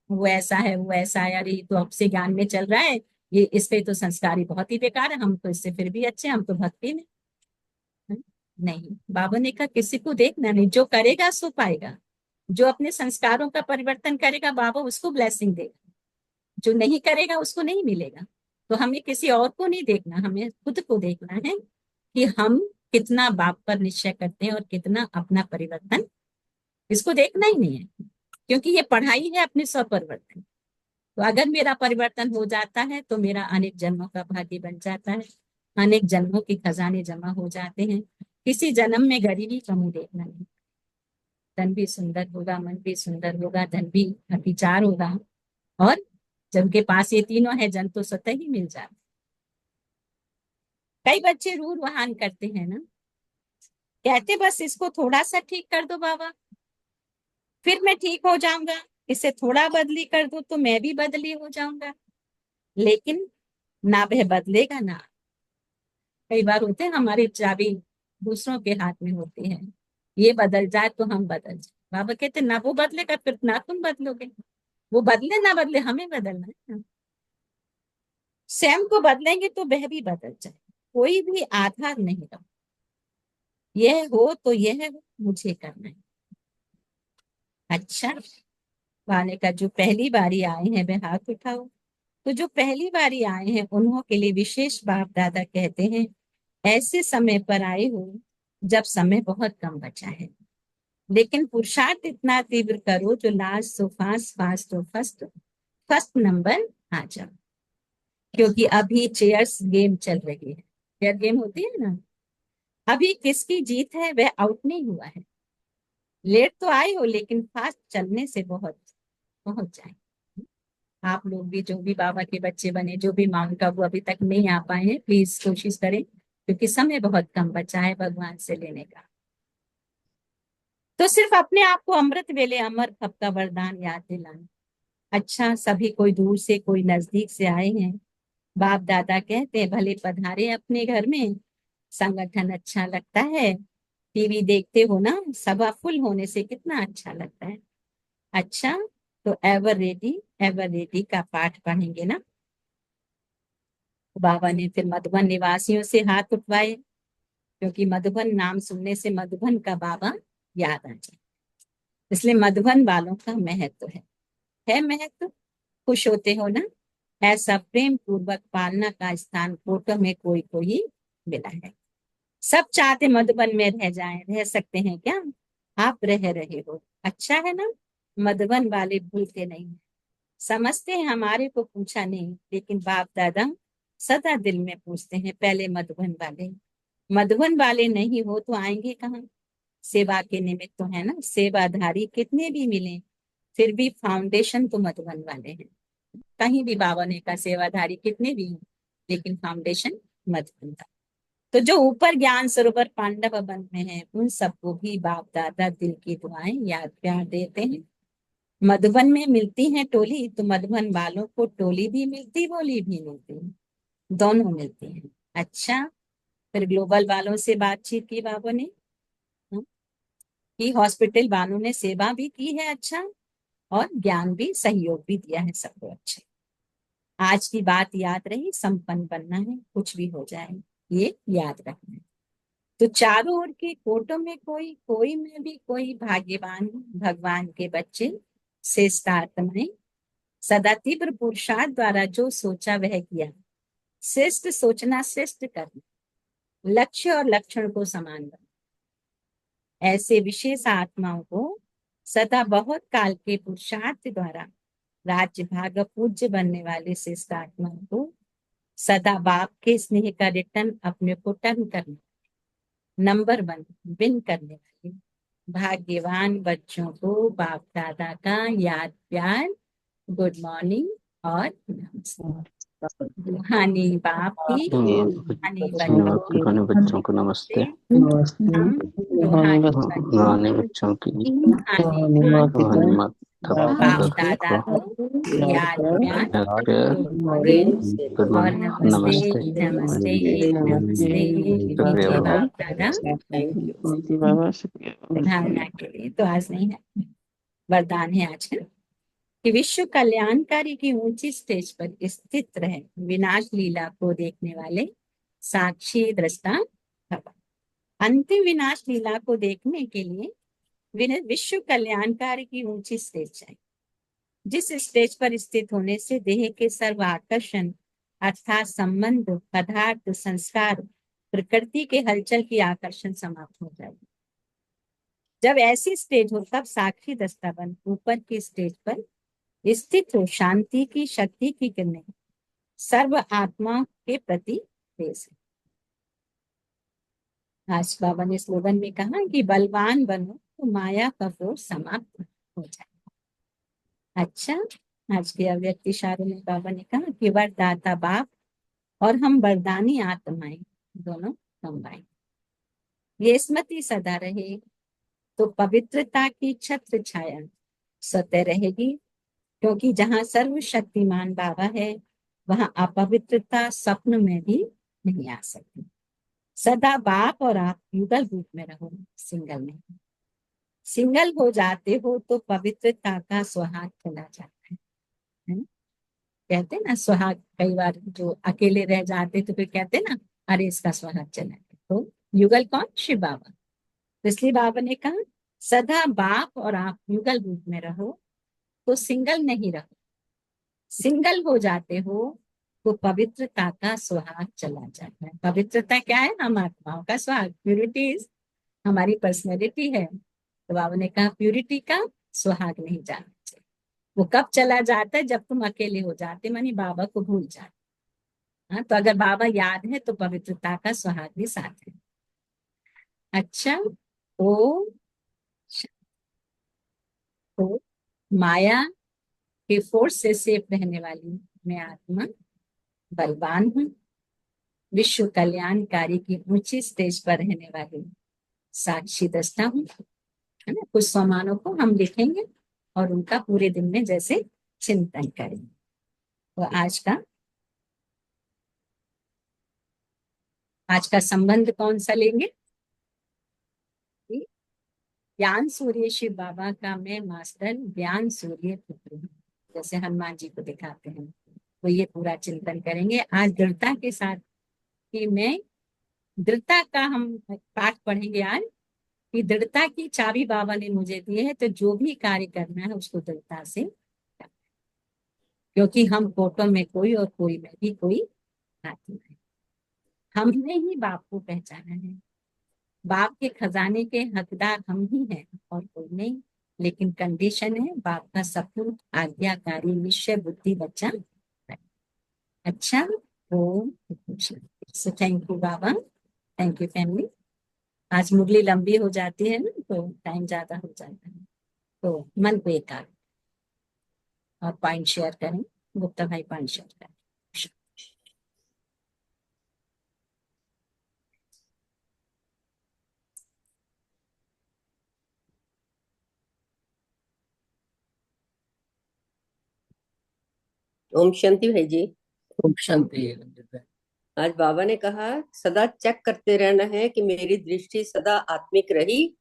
वो ऐसा है वो ऐसा है, अरे ये तो अब से ज्ञान में चल रहा है, ये इससे तो संस्कार ही बहुत ही बेकार है, हम तो इससे फिर भी अच्छे, हम तो भक्ति में। है? नहीं, बाबा ने कहा किसी को देखना नहीं, जो करेगा सो पाएगा। जो अपने संस्कारों का परिवर्तन करेगा बाबा उसको ब्लेसिंग देगा, जो नहीं करेगा उसको नहीं मिलेगा। तो हमें किसी और को नहीं देखना, हमें खुद को देखना है कि हम कितना बाप पर निश्चय करते हैं और कितना अपना परिवर्तन, इसको देखना ही नहीं है, क्योंकि ये पढ़ाई है अपने स्वपरिवर्तन। तो अगर मेरा परिवर्तन हो जाता है तो मेरा अनेक जन्मों का भाग्य बन जाता है, अनेक जन्मों के खजाने जमा हो जाते हैं। किसी जन्म में गरीबी कमी देखना नहीं, तन भी सुंदर होगा, मन भी सुंदर होगा, धन भी विचार होगा, और जिनके पास ये तीनों है जन तो स्वतः ही मिल जाते। कई बच्चे रूर वहान करते हैं ना, कहते बस इसको थोड़ा सा ठीक कर दो बाबा, फिर मैं ठीक हो जाऊंगा, इसे थोड़ा बदली कर दो तो मैं भी बदली हो जाऊंगा। लेकिन ना वह बदलेगा ना। कई बार होते हैं हमारी चाबी दूसरों के हाथ में होती है, ये बदल जाए तो हम बदल जाए। बाबा कहते ना वो बदलेगा फिर ना तुम बदलोगे, वो बदले ना बदले हमें बदलना है ना। स्वयं को बदलेंगे तो वह भी बदल जाए, कोई भी आधार नहीं रहा, यह हो तो यह मुझे करना है। अच्छा, वाले का जो पहली बारी आए हैं वह हाथ उठाओ। तो जो पहली बारी आए हैं उन्हों के लिए विशेष बाप दादा कहते हैं ऐसे समय पर आए हो जब समय बहुत कम बचा है, लेकिन पुरुषार्थ इतना तीव्र करो जो लास्ट तो फास्ट, फास्ट तो फर्स्ट, फर्स्ट नंबर आ जाओ। क्योंकि अभी चेयर्स गेम चल रही है, चेयर गेम होती है ना, अभी किसकी जीत है वह आउट नहीं हुआ है। लेट तो आए हो लेकिन फास्ट चलने से बहुत पहुंच जाए। आप लोग भी जो भी बाबा के बच्चे बने, जो भी मांग का वो अभी तक नहीं आ पाए हैं, प्लीज कोशिश करें, क्योंकि समय बहुत कम बचा है भगवान से लेने का। तो सिर्फ अपने आप को अमृत वेले अमर खप का वरदान याद दिलाना। अच्छा, सभी कोई दूर से कोई नजदीक से आए हैं, बाप दादा कहते हैं भले पधारे अपने घर में, संगठन अच्छा लगता है, टीवी देखते हो ना, सभा फुल होने से कितना अच्छा लगता है। अच्छा, तो एवर रेडी का पाठ पढ़ेंगे ना। बाबा ने फिर मधुबन निवासियों से हाथ उठवाए, क्योंकि मधुबन नाम सुनने से मधुबन का बाबा याद आ जाए, इसलिए मधुबन वालों का महत्व है। है महत्व, खुश होते हो ना। ऐसा प्रेम पूर्वक पालना का स्थान फोटो में कोई कोई मिला है। सब चाहते मधुबन में रह जाएं, रह सकते हैं क्या? आप रह रहे हो, अच्छा है ना। मधुबन वाले भूलते नहीं, समझते हैं हमारे को पूछा नहीं, लेकिन बाप दादा सदा दिल में पूछते हैं पहले मधुबन वाले। मधुबन वाले नहीं हो तो आएंगे कहाँ? सेवा के निमित्त तो है ना, सेवाधारी कितने भी मिले फिर भी फाउंडेशन तो मधुबन वाले हैं। कहीं भी बाबा ने कहा सेवाधारी कितने भी हों, लेकिन फाउंडेशन मधुबन का। तो जो ऊपर ज्ञान सरोवर पांडव वन में है, उन सबको भी बाप दादा दिल की दुआएं याद प्यार देते हैं। मधुबन में मिलती है टोली, तो मधुबन वालों को टोली भी मिलती, बोली भी मिलती, दोनों मिलती है। अच्छा, फिर ग्लोबल वालों से बातचीत की बाबा ने, की हॉस्पिटल वालों ने सेवा भी की है, अच्छा, और ज्ञान भी सहयोग भी दिया है सबको। अच्छा, आज की बात याद रही, संपन्न बनना है, कुछ भी हो जाए ये याद रखना है। तो चारों ओर के कोटों में कोई कोई में भी कोई भाग्यवान भगवान के बच्चे श्रेष्ठात्माएं सदा तीव्र पुरुषार्थ द्वारा जो सोचा वह किया। श्रेष्ठ सोचना, श्रेष्ठ करना, लक्ष्य और लक्षण को समान बनाना। ऐसे विशेष आत्माओं को सदा बहुत काल के पुरुषार्थ द्वारा राज्य भाग पूज्य बनने वाले श्रेष्ठ आत्माओं को सदा बाप के स्नेह का रिटर्न अपने को टर्न करना, नंबर 1 विन करने वाले भाग्यवान बच्चों को बाप दादा का याद प्यार, गुड मॉर्निंग और नमस्ते। रूहानी बाप की, रूहानी बच्चों की, पुराने बच्चों को नमस्ते। हम रूहानी बच्चों पुराने बच्चों की रूहानी माँ रूहानी माता बाप पिता दादा को को याद प्यार, याद प्यार, गुड मॉर्निंग गुड और मॉर्निंग, नमस्ते नमस्ते। नमस्ते नमस्ते। लीजिए बाबा। बाप दादा थैंक यू। बाबा शुक्रिया। धारणा के लिए। तो आज नहीं है, वरदान है आज का कि विश्व कल्याणकारी की ऊंची स्टेज पर स्थित रहे विनाश लीला को देखने वाले साक्षी दृष्टा भव। अंतिम विनाश लीला को देखने के लिए विश्व कल्याणकारी की ऊंची स्टेज चाहिए, जिस स्टेज पर स्थित होने से देह के सर्व आकर्षण अर्थात संबंध, पदार्थ, संस्कार, प्रकृति के हलचल की आकर्षण समाप्त हो जाएगी। जब ऐसी स्टेज हो तब साक्षी दस्ता बन ऊपर की स्टेज पर स्थित हो, शांति की शक्ति की किरणें सर्व आत्मा के प्रति तेज है। आज बाबा ने स्लोगन में कहा कि बलवान बनो तो माया का बोझ समाप्त हो जाए। अच्छा, आज के अव्यक्त इशारों में बाबा ने कहा कि वरदाता बाप और हम वरदानी आत्माएं दोनों कंबाइन। ये स्मृति सदा रहे तो पवित्रता की छत्र छाया सतह रहेगी, क्योंकि जहाँ सर्वशक्तिमान बाबा है वहां अपवित्रता स्वप्न में भी नहीं आ सकती। सदा बाप और आप युगल रूप में रहो, सिंगल नहीं। सिंगल हो जाते हो तो पवित्रता का सुहाग चला जाता है ना? कहते ना सुहाग, कई बार जो अकेले रह जाते तो फिर कहते ना अरे इसका सुहाग चला गया। तो युगल कौन? शिव बाबा। तो इसलिए बाबा ने कहा सदा बाप और आप युगल रूप में रहो तो सिंगल नहीं रहो। सिंगल हो जाते हो तो पवित्रता का सुहाग चला जाता है। पवित्रता क्या है? हम आत्माओं का सुहाग, प्यूरिटी हमारी पर्सनैलिटी है। तो बाबा ने कहा प्यूरिटी का सुहाग नहीं जाना चाहिए। वो कब चला जाता है? जब तुम अकेले हो जाते, मानी बाबा को भूल जाते। हाँ, तो अगर बाबा याद है तो पवित्रता का सुहाग भी साथ है। अच्छा, तो माया के फोर्स से सेफ रहने वाली मैं आत्मा बलवान हूँ। विश्व कल्याणकारी की ऊंची स्टेज पर रहने वाली साक्षी दस्ता हूँ, है ना। कुछ सम्मानों को हम लिखेंगे और उनका पूरे दिन में जैसे चिंतन करेंगे। तो आज का संबंध कौन सा लेंगे? ज्ञान सूर्य शिव बाबा का मैं मास्टर ज्ञान सूर्य पुत्र हूँ, जैसे हनुमान जी को दिखाते हैं। तो ये पूरा चिंतन करेंगे आज दृढ़ता के साथ कि मैं दृढ़ता का हम पाठ पढ़ेंगे आज कि दृढ़ता की चाबी बाबा ने मुझे दी है, तो जो भी कार्य करना है उसको दृढ़ता से करना क्योंकि हम फोटो में कोई और कोई में भी कोई आत्मा है। हमने ही बाप को पहचाना है। बाप के खजाने के हकदार हम ही हैं और कोई नहीं। लेकिन कंडीशन है बाप का सपूत आज्ञाकारी निश्चय बुद्धि बच्चा है। अच्छा। ओम so thank you Baba. Thank you family. आज मुरली लंबी हो जाती है ना तो टाइम ज्यादा हो जाता है। तो मन को एकाग्र और पॉइंट शेयर करें। गुप्ता भाई पॉइंट शेयर करें। ओम शांति भाई जी। ओम शांति। आज बाबा ने कहा सदा चेक करते रहना है कि मेरी दृष्टि सदा आत्मिक रही।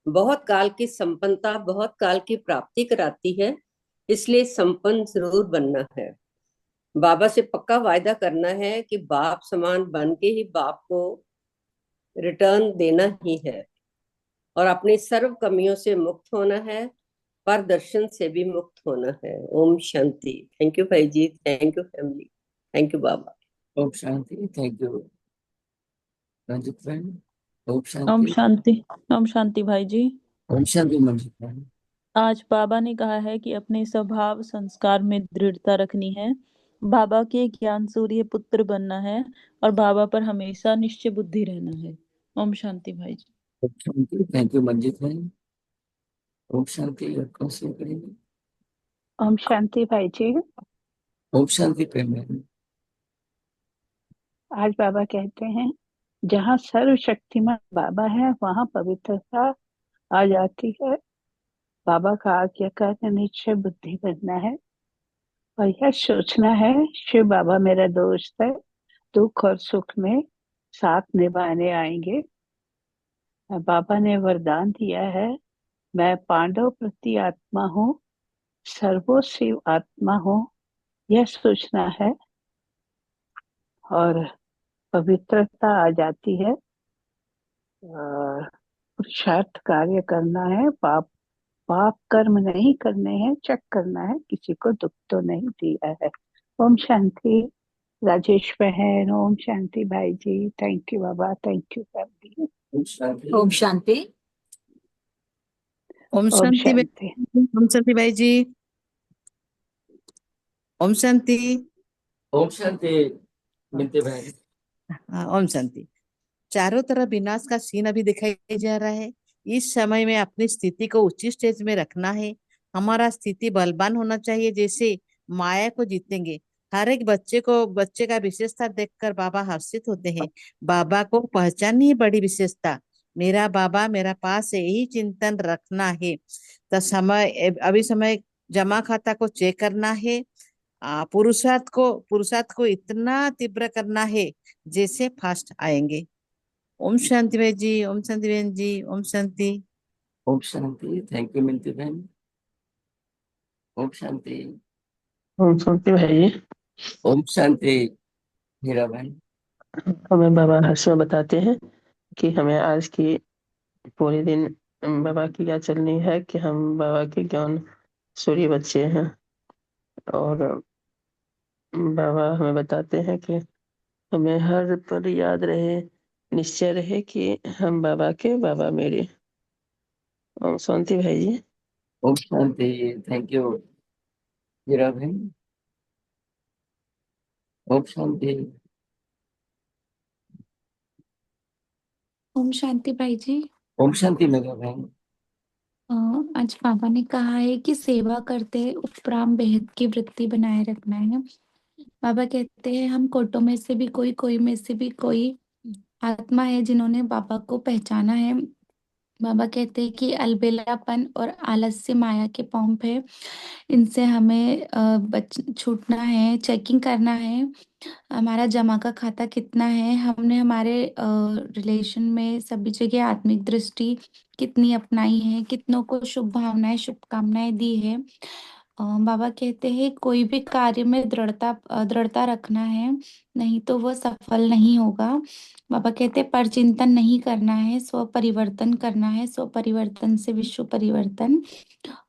बहुत काल की संपन्नता बहुत काल की प्राप्ति कराती है, इसलिए संपन्न जरूर बनना है। बाबा से पक्का वायदा करना है कि बाप समान बन के ही बाप को रिटर्न देना ही है और अपनी सर्व कमियों से मुक्त होना है, पर दर्शन से भी मुक्त होना है। ओम शांति। थैंक यू भाई जी। Thank you family. Thank you Baba. ओम शांति। Thank you Ranjit friend. ओम ओम शांति। शांति। ओम शांति भाई जी। ओम शांति मंजित फ्रेंड। आज बाबा ने कहा है कि अपने स्वभाव संस्कार में दृढ़ता रखनी है, बाबा के ज्ञान सूर्य पुत्र बनना है और बाबा पर हमेशा निश्चय बुद्धि रहना है। ओम शांति भाई जी। ओम शांति। Thank you Manjit friend. ओम शांति। और कौन से करेंगे? ओम शांति भाई जी। ओम शांति प्रेम। आज बाबा कहते हैं जहाँ सर्वशक्तिमान बाबा है वहाँ पवित्रता आ जाती है। बाबा का आज्ञाकारी निश्चय बुद्धि बनना है और यह सोचना है शिव बाबा मेरा दोस्त है, दुख और सुख में साथ निभाने आएंगे। बाबा ने वरदान दिया है मैं पांडव प्रति आत्मा हूँ, सर्वोशिव आत्मा हूँ, यह सोचना है और पवित्रता आ जाती है। और पुरुषार्थ कार्य करना है, पाप पाप कर्म नहीं करने हैं, चेक करना है, किसी को दुख तो नहीं दिया है। ओम शांति राजेश बहन। ओम शांति भाई जी। Thank you Baba. Thank you family. ओम शांति। ओम शांति। ओम ओम शांति शांति। ओम शांति भाई जी। ओम शांति। ओम शांति मिलते भाई। हाँ, ओम शांति। चारों तरफ विनाश का सीन अभी दिखाई जा रहा है। इस समय में अपनी स्थिति को उच्च स्टेज में रखना है। हमारा स्थिति बलवान होना चाहिए, जैसे माया को जीतेंगे। हर एक बच्चे का विशेषता देखकर बाबा हर्षित होते हैं। बाबा को पहचाननी है बड़ी विशेषता। मेरा बाबा मेरा पास है, यही चिंतन रखना है। तो अभी समय जमा खाता को चेक करना है। पुरुषार्थ को इतना तीव्र करना है जैसे फास्ट आएंगे। ओम शांति भाई जी। ओम शांति बहन जी। ओम शांति। ओम शांति। थैंक यू मिलते बहन। ओम शांति। ओम शांति भाई। ओम शांति हीरा भाई। हमें बाबा हर्ष में बताते हैं कि हमें आज की पूरे दिन बाबा की याद चलनी है कि हम बाबा के ज्ञान सूर्य बच्चे हैं। और बाबा हमें बताते हैं कि हमें हर पल याद रहे, निश्चय रहे कि हम बाबा के, बाबा मेरे। ओम शांति भाई जी। ओम शांति। थैंक यू हीरा भाई। ओम शांति। ओम शांति भाई जी। ओम शांति मेरा भाई। आज बाबा ने कहा है कि सेवा करते उपराम बेहद की वृत्ति बनाए रखना है। बाबा कहते हैं हम कोटों में से भी कोई में से भी कोई आत्मा है जिन्होंने बाबा को पहचाना है। बाबा कहते हैं कि अलबेलापन और आलस्य माया के पंप है, इनसे हमें बच छूटना है, चेकिंग करना है हमारा जमा का खाता कितना है, हमने हमारे रिलेशन में सभी जगह आत्मिक दृष्टि कितनी अपनाई है, कितनों को शुभ भावनाएं शुभकामनाएं दी है। बाबा कहते हैं कोई भी कार्य में दृढ़ता रखना है, नहीं तो वह सफल नहीं होगा। बाबा कहते हैं पर चिंतन नहीं करना है, स्व परिवर्तन करना है, स्व परिवर्तन से विश्व परिवर्तन।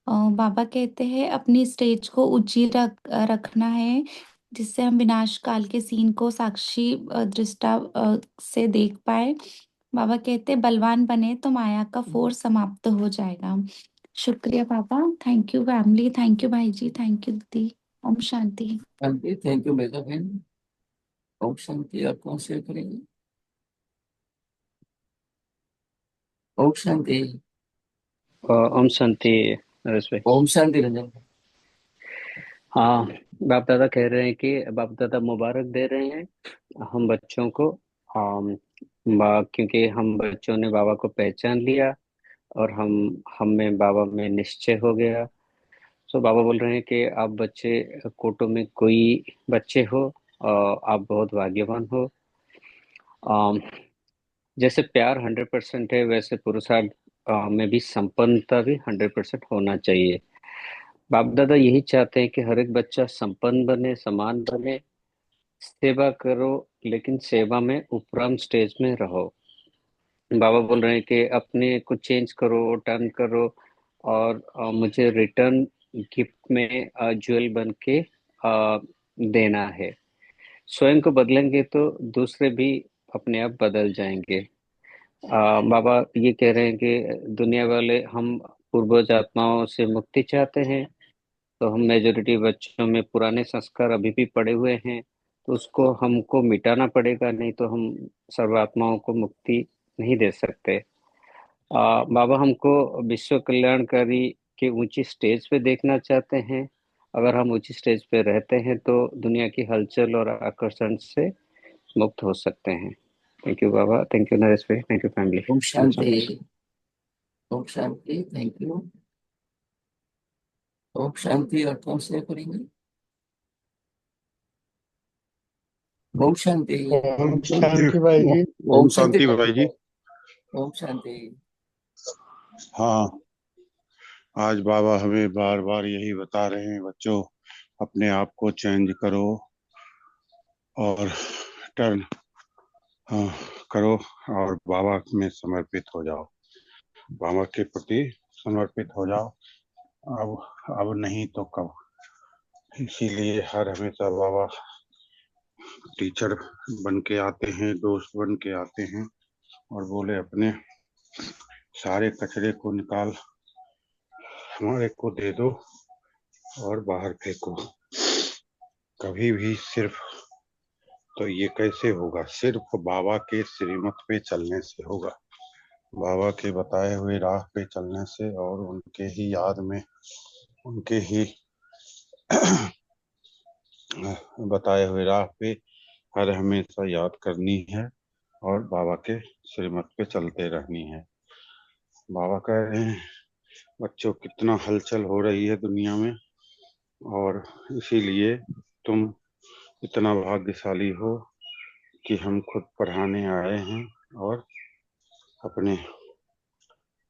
बाबा कहते हैं अपनी स्टेज को ऊंची रखना है, जिससे हम विनाश काल के सीन को साक्षी दृष्टा से देख पाए। बाबा कहते हैं बलवान बने तो माया का फोर्स समाप्त हो जाएगा। शुक्रिया Baba. Thank you family, thank you भाई जी, थैंक यू दीदी। ओम शांति। शांति। थैंक यू मेघा बहन। ओम शांति। और कौन शेयर करेंगे? ओम शांति। ओम शांति नरेश भाई। ओम शांति रंजन भाई। हाँ, बाप दादा कह रहे हैं कि बाप दादा मुबारक दे रहे हैं हम बच्चों को। क्योंकि हम बच्चों ने बाबा को पहचान लिया और हम में बाबा में निश्चय हो गया। सो बाबा बोल रहे हैं कि आप बच्चे कोटो में कोई बच्चे हो, आप बहुत भाग्यवान हो। अम, जैसे प्यार 100% है, वैसे पुरुषार्थ में भी संपन्नता भी 100% होना चाहिए। बाप दादा यही चाहते हैं कि हर एक बच्चा संपन्न बने, समान बने, सेवा करो, लेकिन सेवा में उपराम स्टेज में रहो। बाबा बोल रहे हैं कि अपने को चेंज करो, टर्न करो, और मुझे रिटर्न गिफ्ट में ज्वेल बन के देना है। स्वयं को बदलेंगे तो दूसरे भी अपने आप बदल जाएंगे। बाबा ये कह रहे हैं कि दुनिया वाले हम पूर्वज आत्माओं से मुक्ति चाहते हैं, तो हम मेजोरिटी बच्चों में पुराने संस्कार अभी भी पड़े हुए हैं, तो उसको हमको मिटाना पड़ेगा, नहीं तो हम सर्वात्माओं को मुक्ति नहीं दे सकते। बाबा हमको विश्व कल्याणकारी के ऊंची स्टेज पे देखना चाहते हैं। अगर हम ऊंची स्टेज पे रहते हैं तो दुनिया की हलचल और आकर्षण से मुक्त हो सकते हैं। Thank you Baba, thank you Naresh भाई, थैंक यू फैमिली। ओम शांति। ओम शांति। Thank you. ओम शांति। और कौन शेयर करेंगे? ओम शांति। ओम शांति भाई जी। ओम शांति भाई जी। ओम शांति। हाँ, आज बाबा हमें बार बार यही बता रहे हैं, बच्चों अपने आप को चेंज करो और टर्न करो और बाबा में समर्पित हो जाओ, बाबा के प्रति समर्पित हो जाओ। अब नहीं तो कब। इसीलिए हर हमेशा बाबा टीचर बन के आते हैं, दोस्त बन के आते हैं और बोले अपने सारे कचरे को निकाल हमारे को दे दो और बाहर फेंको। कभी भी सिर्फ तो ये कैसे होगा? सिर्फ बाबा के श्रीमत पे चलने से होगा, बाबा के बताए हुए राह पे चलने से, और उनके ही याद में, उनके ही बताए हुए राह पे हर हमेशा याद करनी है और बाबा के श्रीमत पे चलते रहनी है। बाबा कह रहे हैं बच्चों कितना हलचल हो रही है दुनिया में, और इसीलिए तुम इतना भाग्यशाली हो कि हम खुद पढ़ाने आए हैं, और अपने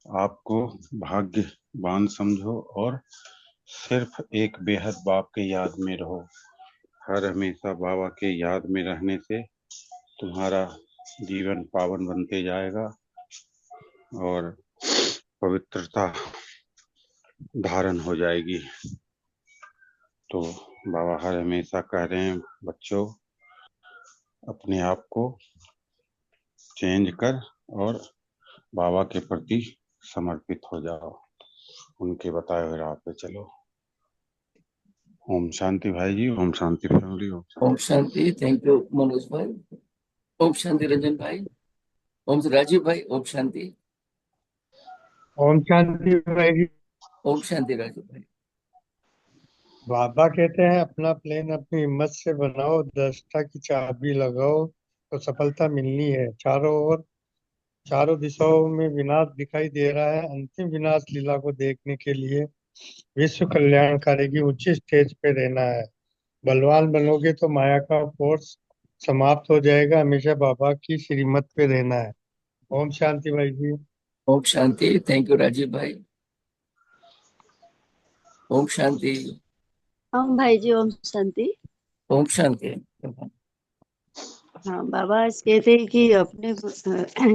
आप को भाग्यवान समझो और सिर्फ एक बेहद बाप के याद में रहो। हर हमेशा बाबा के याद में रहने से तुम्हारा जीवन पावन बनते जाएगा और पवित्रता धारण हो जाएगी। तो बाबा हर हमेशा कह रहे हैं बच्चों अपने आप को चेंज कर और बाबा के प्रति समर्पित हो जाओ, उनके बताए हुए राह पे चलो। ओम शांति भाई जी। ओम शांति फैमिली। ओम शांति। थैंक यू मनोज भाई। ओम शांति रंजन भाई। ओम राजीव भाई। ओम शांति। ओम शांति भाई जी। ओम शांति राजीव भाई। बाबा कहते हैं अपना प्लेन अपनी हिम्मत से बनाओ, दृष्टा की चाबी लगाओ तो सफलता मिलनी है। चारों दिशाओं में विनाश दिखाई दे रहा है। अंतिम विनाश लीला को देखने के लिए विश्व कल्याणकारी की ऊंची स्टेज पे रहना है। बलवान बनोगे तो माया का फोर्स समाप्त हो जाएगा। हमेशा बाबा की श्रीमत पे रहना है। ओम शांति भाई जी। ओम शांति। थैंक यू राजीव भाई। ओम शांति। ओम भाई जी। ओम शांति। ओम शांति। हाँ, बाबा आज कहते हैं कि अपने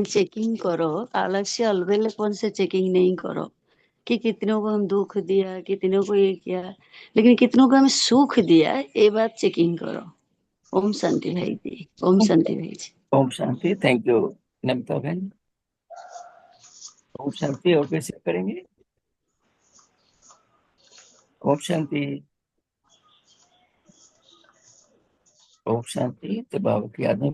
चेकिंग करो, अलग से अलबेलेपन से चेकिंग नहीं करो, कि कितनों को हम दुख दिया, कितनों को ये किया, लेकिन कितनों को हमें सुख दिया, ये बात चेकिंग करो। ओम शांति भाई जी, ओम शांति भाई जी। ओम शांति। थैंक यू नमिता बहन। ओम शांति। और कैसे करेंगे? ओम शांति। ओम शांति। तो बाबा की याद में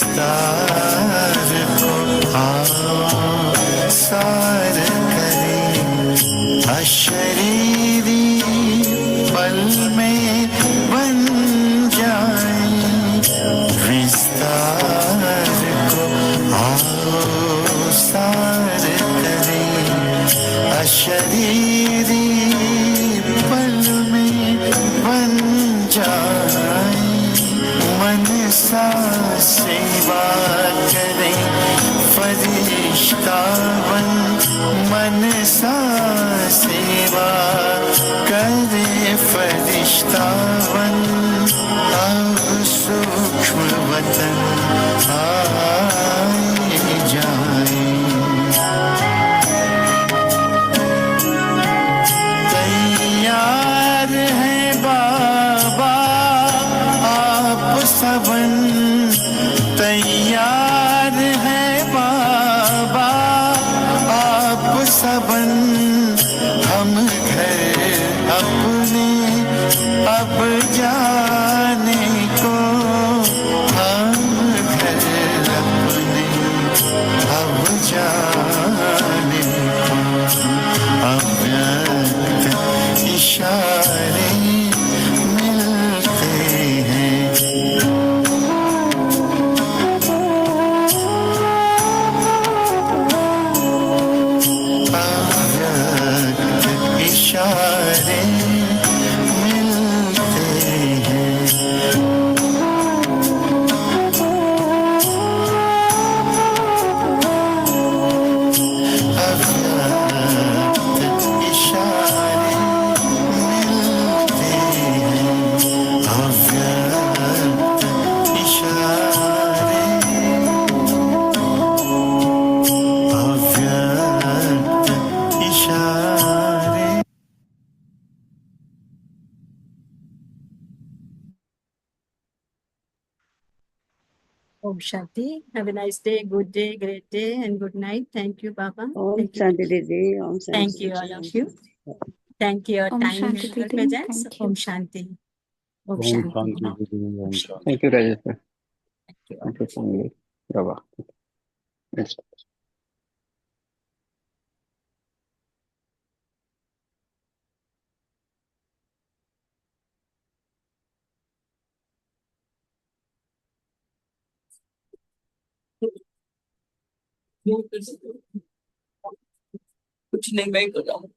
विस्तार को आसार करे, अशरीरी पल में बन जाए, विस्तार को आसार करे, अशरीरी पल में बन जाए, मन सा सेवा करे फरिश्ता बन, मन सा सेवा करे फरिश्ता बन, अब सूक्ष्म वतन आए जाए, तैयार है बाबा आप सबन, तैयार है बाबा आप सबन, हम घर अपने अब जाने को, हम घर अपने अब जाने को, अव्यक्त इशारे मिलते हैं, अव्यक्त इशारे मिलते हैं, अव्यक्त इशारे मिलते हैं, अव्यक्त इशारे, अव्यक्त इशारे। Om Shanti. Have a nice day, good day, great day, and good night. Thank you, Baba. Om Thank you. शांति दीदी, ओम शांति Thank you, all दीदी, of Om you. Shanti. Thank you, your Om time Shanti and your Didi. presence. Thank you. Om Shanti. Om Om Shanti. शांति Om दीदी, ओम शांति। Thank you Rajesh भाई, Thank you. Thank you family, Baba. कुछ नहीं, मैं कर रहा हूँ।